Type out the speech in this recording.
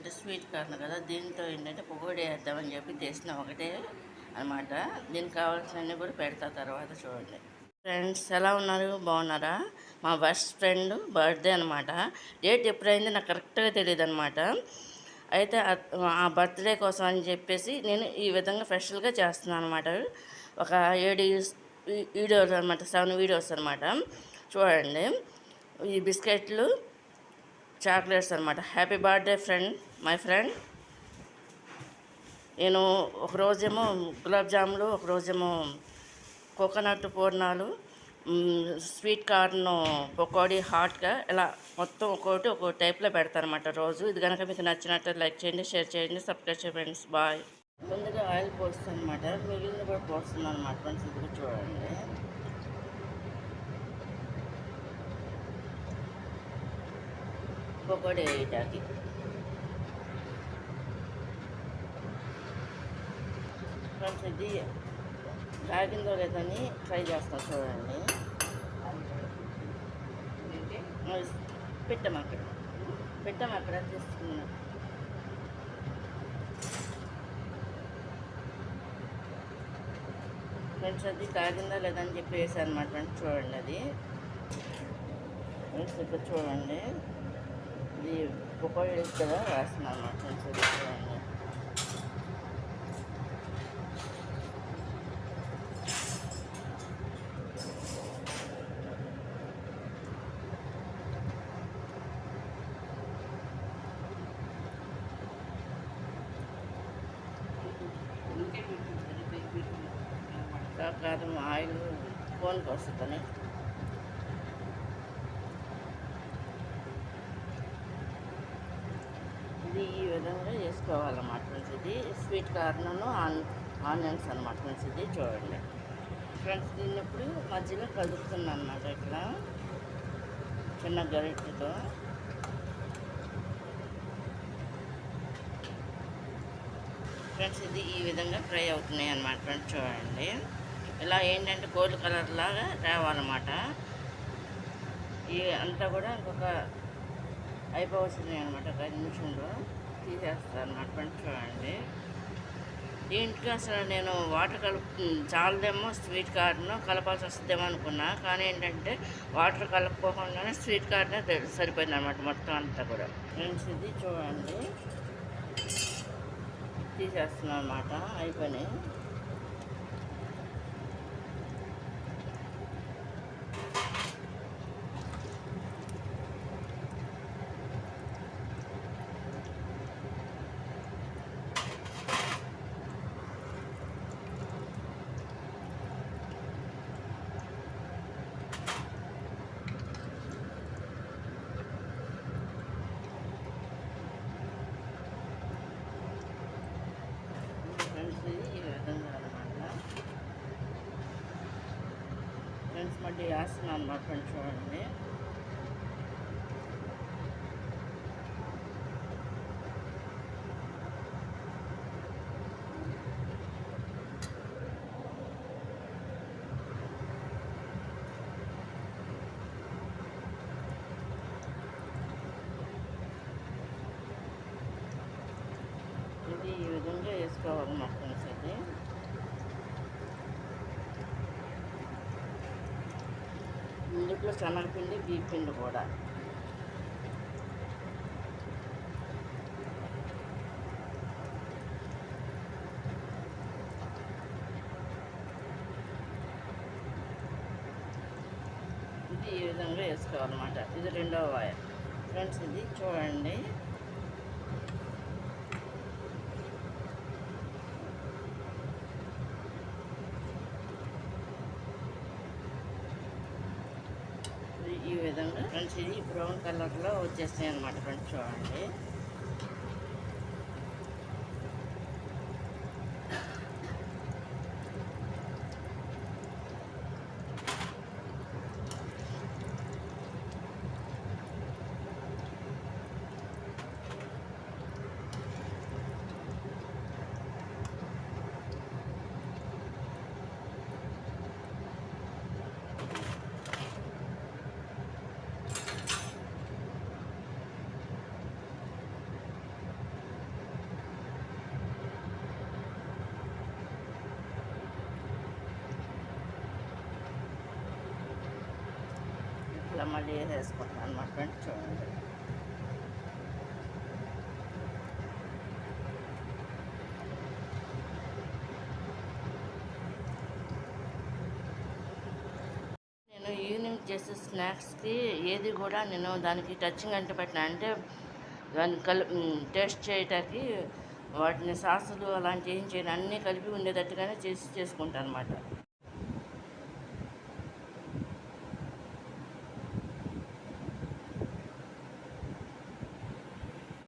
ఏంటంటే sweet corn కదా, దీంతో ఏంటంటే పకోడీ వేద్దామని చెప్పి చేసిన ఒకటే అనమాట. దీనికి కావాల్సినవి కూడా పెడతా తర్వాత చూడండి. ఫ్రెండ్స్ ఎలా ఉన్నారు, బాగున్నారా? మా బెస్ట్ ఫ్రెండ్ బర్త్డే అనమాట. డేట్ ఎప్పుడైంది నాకు కరెక్ట్గా తెలియదు అనమాట. అయితే ఆ బర్త్డే కోసం అని చెప్పేసి నేను ఈ విధంగా స్పెషల్గా చేస్తున్నాను అనమాట. ఒక 7 వీడియోస్ అనమాట, 7 వీడియోస్ అనమాట. చూడండి, ఈ బిస్కెట్లు, చాక్లెట్స్ అనమాట. Happy birthday friend, my friend. నేను ఒకరోజేమో గులాబ్ జాములు, ఒకరోజేమో కోకోనట్ పూర్ణాలు, స్వీట్ కార్న్ పకోడీ హాట్గా ఇలా మొత్తం ఒక్కో టైప్లో పెడతాను అనమాట రోజు. ఇది కనుక మీకు నచ్చినట్టు లైక్ చేయండి, షేర్ చేయండి, సబ్స్క్రైబ్ చేయండి ఫ్రెండ్స్. బాయ్. ముందుగా ఆయిల్ పోస్తుంది అనమాట, మిగిలిన కూడా పోస్తుంది అనమాట ఫ్రెండ్స్. ఇది చూడండి. పకోడీ వేయటానికి ఫ్రెండ్స్, ఇది కాగిందో లేదని ట్రై చేస్తాం చూడండి. పెట్టామక్కడ తీసుకున్నాం. ఫ్రెండ్స్, అది కాగిందా లేదని చెప్పి వేసాను అనమాట ఫ్రెండ్స్. చూడండి, అది ఫ్రెండ్స్ ఇక్కడ చూడండి, ఇది పకోడీ కదా వేస్తున్నాను అనమాట ఫ్రెండ్స్. ఇది చూడండి. కాదు, ఆయిల్ ఫోన్కి వస్తుందని ఇది ఈ విధంగా చేసుకోవాలన్నమాట ఫ్రెండ్స్. ఇది స్వీట్ కార్న్ ఆనియన్స్ అనమాట ఫ్రెండ్స్. ఇది చూడండి ఫ్రెండ్స్. దీన్ని ఇప్పుడు మధ్యలో కలుపుతున్నాను అన్నమాట, ఇట్లా చిన్న గరిటెతో. ఫ్రెండ్స్, ఇది ఈ విధంగా ఫ్రై అవుతున్నాయి అన్నమాట ఫ్రెండ్స్. చూడండి, ఇలా ఏంటంటే గోల్డ్ కలర్ లాగా రావాలన్నమాట. ఈ అంతా కూడా ఇంకొక అయిపోవచ్చున్నాయి అనమాట. ఒక 5 నిమిషంలో తీసేస్తాను అనమాట ఫ్రెండ్స్. చూడండి, దీంట్లో అసలు నేను వాటర్ చాలదేమో స్వీట్ కార్న్ కలపాల్సి వస్తుందేమో అనుకున్నా, కానీ ఏంటంటే వాటర్ కలుపుకోకుండానే స్వీట్ కార్న్ సరిపోయింది అనమాట మొత్తం అంతా కూడా. ఫ్రెండ్స్, ఇది చూడండి తీసేస్తున్నాను అనమాట. అయిపోయినాయి. ఫ్రెండ్స్, మళ్ళీ వేస్తున్నాను అనమాట ఫ్రెండ్స్. చూడండి, ఇది ఈ విధంగా వేసుకోవాలన్నమాట ఫ్రెండ్స్. ఇది ఇందులో శనగపిండి, బియ్య పిండి కూడా. ఇది ఈ విధంగా వేసుకోవాలన్నమాట. ఇది రెండవ వాయ ఫ్రెండ్స్. ఇది చూడండి, ఈ విధంగా ఫ్రెండ్స్. ఇది బ్రౌన్ కలర్లో వచ్చేస్తాయి అన్నమాట ఫ్రెండ్స్. చూడండి, ఇలా మళ్ళీ వేసేసుకుంటాను అనమాట ఫ్రెండ్స్. చూడండి, నేను ఈవినింగ్ చేసే స్నాక్స్కి ఏది కూడా నేను దానికి టచింగ్ అంటే పెట్టిన అంటే దాన్ని టేస్ట్ చేయటానికి వాటిని సాసులు అలాంటి ఏం చేయను, అన్నీ కలిపి ఉండేటట్టుగానే చేసుకుంటాను అనమాట.